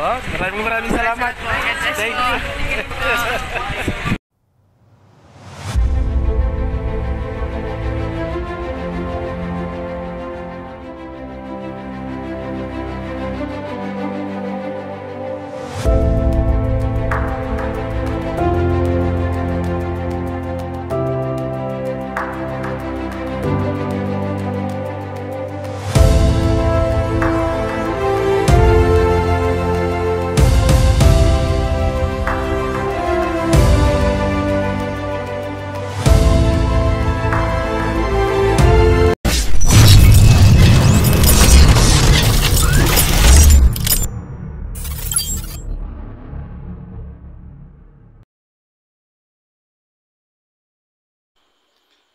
Yun, maraming salamat. Thank you.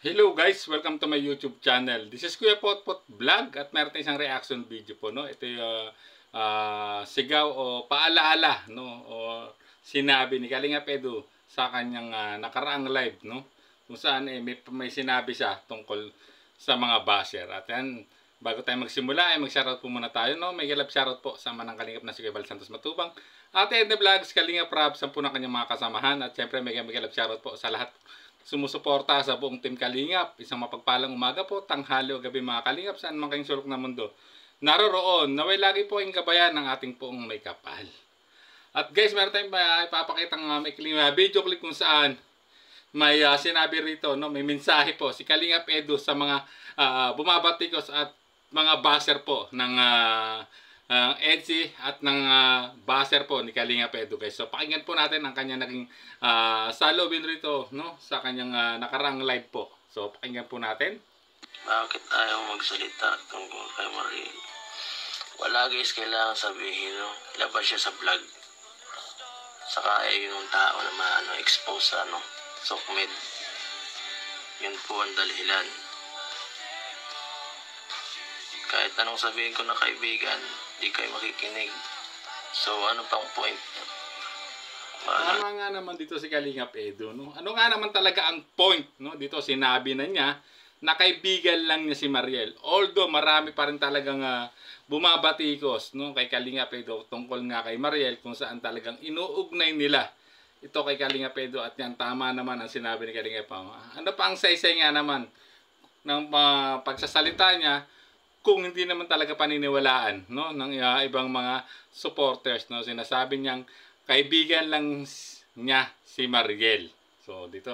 Hello guys, welcome to my YouTube channel. This is Kuya Potpot Vlog at meron tayong isang reaction video po, no. Ito yung sigaw o paalaala, no, o sinabi ni Kalingap Edu sa kanyang nakaraang live, no, kung saan may sinabi siya tungkol sa mga basher. At yan, bago tayo magsimula ay mag-shoutout po muna tayo, no. May galap shoutout po sa manang Kalingap na si Kuya Bal Santos Matubang, Ate Edna Vlogs, Kalingap Rab, sa po ng kanyang mga kasamahan. At syempre may galap shoutout po sa lahat sumusuporta sa buong Team Kalingap. Isang mapagpalang umaga po, tanghali o gabi mga Kalingap, saan man kayong sulok ng mundo naroroon. Naway lagi po ang gabayan ng ating poong may kapal. At guys, meron tayong ipapakitang may video clip kung saan may sinabi rito, no, may mensahe po si Kalingap Edu sa mga bumabatikos at mga basher po ng Edsi at ng baser po ni Kalingap Edu, guys. So pakinggan po natin ang kanya naging salubin rito, no, sa kanyang nakarang live po. So pakinggan po natin. Bakit ayaw magsalita tungkol kay Mariel? Wala guys, kailangan sabihin, no? Labas siya sa vlog. Saka yung tao na expose sa sokmed. Yun po ang dalilan. Kahit anong sabihin ko na kaibigan, di kayo makikinig. So, ano pang point? Tama nga naman dito si Kalingap Edu, no? Ano nga naman talaga ang point, no? Dito sinabi na niya na kaibigan lang niya si Mariel. Although marami pa rin talagang bumabatikos, no, kay Kalingap Edu tungkol nga kay Mariel, kung saan talagang inuugnay nila ito kay Kalingap Edu. At yan, tama naman ang sinabi ni Kalingap. Ano pa ang saysay nga naman ng pagsasalita niya kung hindi naman talaga paniniwalaan, no, ng ibang mga supporters, no? Sinasabi niyang kaibigan lang niya si Mariel. So dito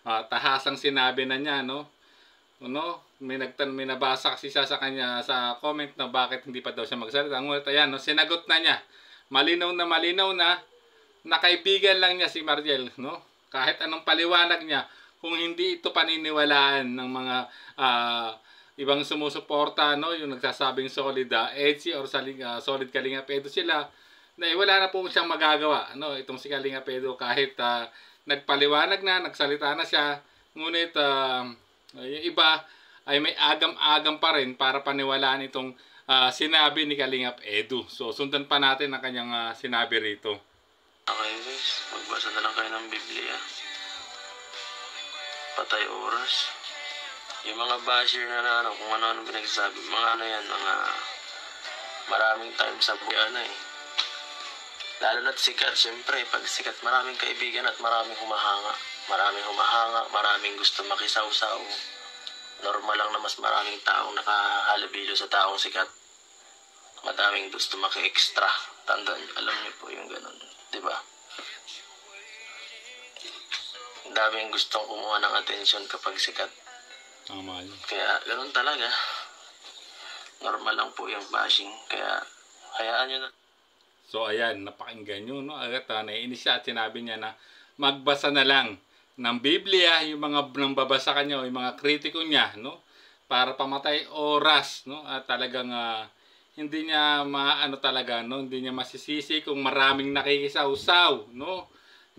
tahasang sinabi na niya, no, may nabasa kasi siya sa kanya sa comment na bakit hindi pa daw siya magsalita. Ngunit ayan, no, sinagot na niya malinaw na kaibigan lang niya si Mariel, no, kahit anong paliwanag niya, kung hindi ito paniniwalaan ng mga ibang sumusuporta, no, yung nagsasabing solid Edsi or solid Kalingap Edu sila, na wala na po siyang magagawa, no, itong si Kalingap Edu, kahit nagpaliwanag na, nagsalita na siya, ngunit yung iba ay may agam-agam pa rin para paniwalaan itong sinabi ni Kalingap Edu. So sundan pa natin ang kanyang sinabi rito. Okay guys, magbasa na lang kayo ng Biblia. Patay oras. Yung mga basher na kung ano pinagsasabi, mga yan, mga maraming time sa buhay lalo na't sikat, syempre, pag sikat, maraming kaibigan at maraming humahanga. Maraming gusto makisawsaw. Normal lang na mas maraming taong nakahalabilo sa taong sikat. Madaming gusto maki-extra. Tandaan nyo, alam nyo po yung ganun, di ba? Daming gustong kumuha ng atensyon kapag sikat. Tama yun. Kaya ganun talaga. Normal lang po yung bashing. Kaya hayaan nyo na. So ayan, napakinggan nyo, no? Agad naiinis siya at sinabi niya na magbasa na lang ng Biblia yung mga nambabasa kanya o yung mga kritiko niya, no? Para pamatay oras, no? At talagang hindi niya talaga, no? Hindi niya masisisi kung maraming nakikisawsaw, no?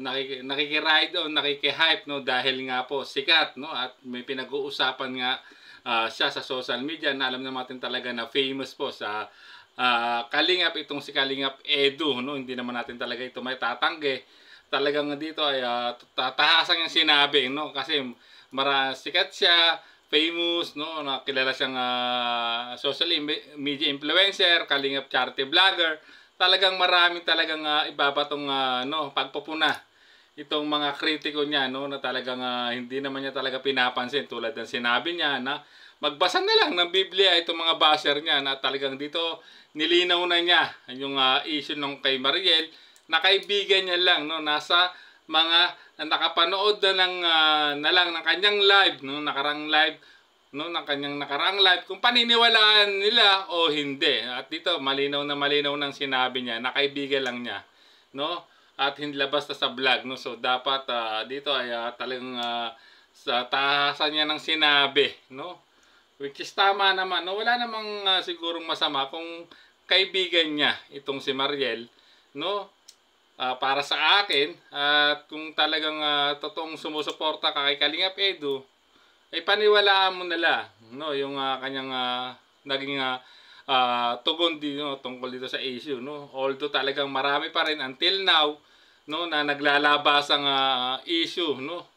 Nakikiride o nakikihype, no, dahil nga po sikat, no, at may pinag-uusapan nga siya sa social media na alam natin talaga na famous po sa Kalingap itong si Kalingap Edu, no. Hindi naman natin talaga ito may tatanggi. Talagang dito ay tatahasang yung sinabi, no, kasi sikat siya, famous, no, nakilala siyang social media influencer, Kalingap charity vlogger. talagang maraming talagang ibabatong pagpupuna itong mga kritiko niya, no, na talagang hindi naman niya talaga pinapansin, tulad ng sinabi niya na magbasa na lang ng Biblia itong mga basher niya, na talagang dito nilinaw na niya yung issue ng kay Mariel, na kaibigan niya lang, no, nasa mga nakapanood na lang ng kanyang live, no, nakarang live, no, ng kanyang nakaraang live, kung paniniwalaan nila o hindi. At dito malinaw na malinaw nang sinabi niya na kaibigan lang niya, no, at hindi labas na sa vlog, no. So dapat dito ay talagang sa tahasan niya ng sinabi, no, which is tama naman, no. Wala namang sigurong masama kung kaibigan niya itong si Mariel, no. Para sa akin, at kung talagang totoong sumusuporta ka kay Kalingap Edu, ay paniwalaan mo nila, no, yung kanyang naging tugon no, tungkol dito sa issue, no. Although talagang marami pa rin until now, no, na naglalabas ang issue, no,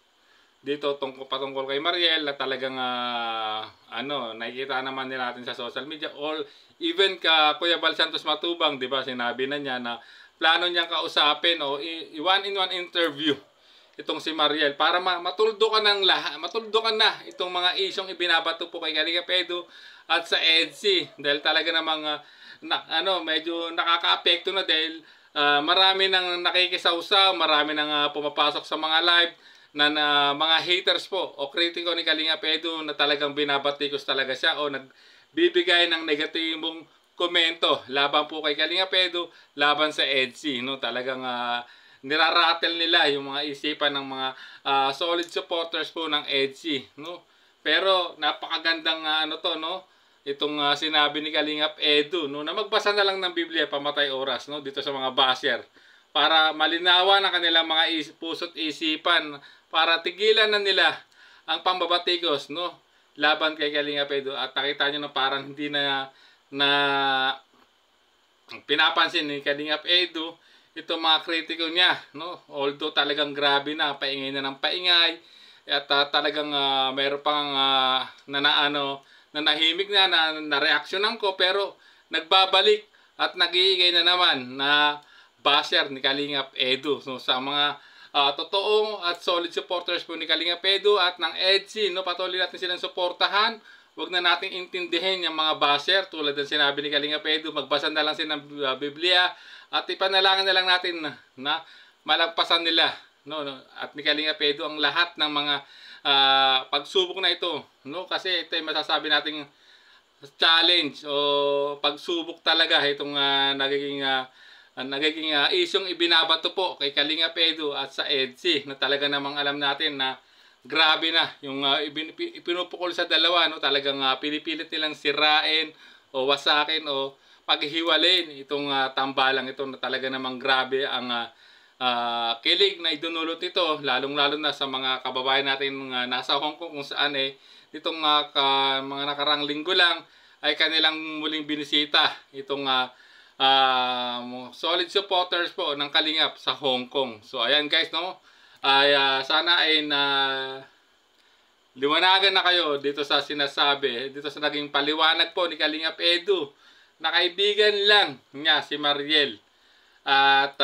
dito patungkol kay Mariel, na talagang nakikita naman nila natin sa social media, or even ka Kuya Bal Santos Matubang, di ba, sinabi na niya na plano niyang kausapin o one-in-one interview itong si Mariel para matuldo ka ng lahat, matuldo ka na itong mga isyong ibinabato po kay Kalingap Edu at sa EDC, dahil talaga namang medyo nakakaapekto na, dahil marami nang nakikisawsaw, marami nang pumapasok sa mga live na mga haters po o kritiko ni Kalingap Edu, na talagang binabatikos talaga siya o nagbibigay ng negatibong komento laban po kay Kalingap Edu, laban sa EDC, no. Talagang niraratel nila yung mga isipan ng mga solid supporters po ng EDC, no. Pero napakagandang no, itong sinabi ni Kalingap Edu, no, na magbasa na lang ng Biblia, pamatay oras, no, dito sa mga basher, para malinawan ang kanilang mga puso't isipan, para tigilan na nila ang pambabatikos, no, laban kay Kalingap Edu. At nakita nyo na parang hindi na pinapansin ni Kalingap Edu itong mga kritiko niya, no. Although talagang grabe na, paingay na ng paingay, at talagang mayroon pang nanahimik na reaksyonan ko, pero nagbabalik at nag-iigay na naman na basher ni Kalingap Edu. So sa mga totoong at solid supporters po ni Kalingap Edu at ng EDC, no, patuloy natin silang suportahan. Huwag na nating intindihin yung mga basher, tulad ng sinabi ni Kalingap Edu, magbasa na lang sila ng Biblia at ipanalangin na lang natin na malagpasan nila, no, at ni Kalingap Edu ang lahat ng mga pagsubok na ito, no, kasi ito ay masasabi nating challenge o pagsubok talaga itong nagiging isyong ibinabato po kay Kalingap Edu at sa EDC, na talaga namang alam natin na grabe na yung ipinupukol sa dalawa, no. Talagang pinipilit nilang sirain o wasakin o paghihiwalin itong tambalang ito, na talaga namang grabe ang kilig na idunulot ito, lalong-lalo na sa mga kababayan natin nasa Hong Kong, kung saan itong mga nakarang linggo lang ay kanilang muling binisita itong solid supporters po ng Kalingap sa Hong Kong. So ayan guys, no, ay sana ay liwanagan na kayo dito sa sinasabi, dito sa naging paliwanag po ni Kalingap Edu, na kaibigan lang niya si Mariel, at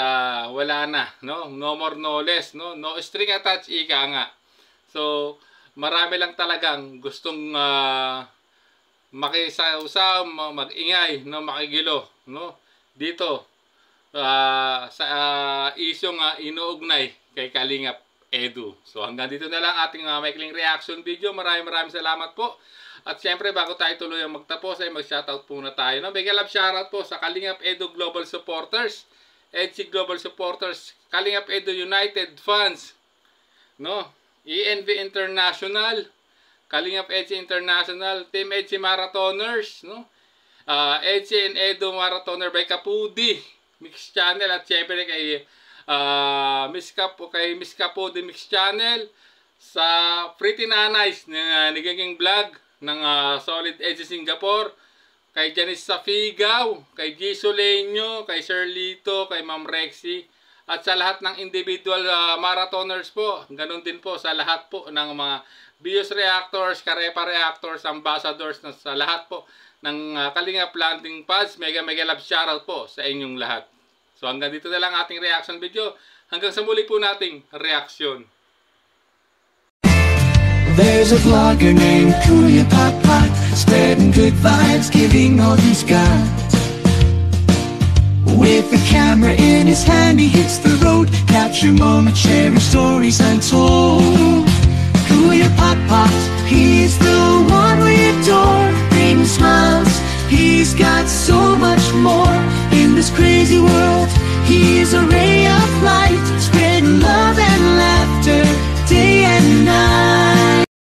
wala na, no, no more no less, no, no string attached, ika nga. So marami lang talagang gustong makisawsaw, mag-ingay, no, makigilo, no, dito sa isyong inuugnay kay Kalingap Edu. So hanggang dito na lang ating maikling reaction video. Maraming salamat po. At siyempre, bago tayo tuloy ang magtapos, ay mag-shoutout po na tayo, no? Big love shoutout po sa Kalingap Edu Global Supporters, EDC Global Supporters, Kalingap Edu United Fans, no, ENV International, Kalingap EDC International, Team EDC Marathoners, no, EDC and Edu Marathoner by Kapudi Mix Channel, at siyempre kay Miss Kapudi Mix Channel, sa Pretty Nanays na nagiging vlog ng Solid EDC Singapore, kay Janice Safigaw, kay G. Soleño, kay Sir Lito, kay Ma'am Rexy, at sa lahat ng individual marathoners po. Ganun din po sa lahat po ng mga Bios Reactors, Karepa Reactors, Ambassadors, na sa lahat po ng Kalingap Planting Pods. Mega love shoutout po sa inyong lahat. So hanggang dito na lang ating reaction video. Hanggang sa muli po nating reaksyon. There's a vlogger named Kuya Papa, spreading good vibes, giving all he's got. With a camera in his hand, he hits the road, capture moments, sharing stories untold. Kuya Papa, he's the one we adore, bringing smiles, he's got so much more. In this crazy world, he is a ray of light.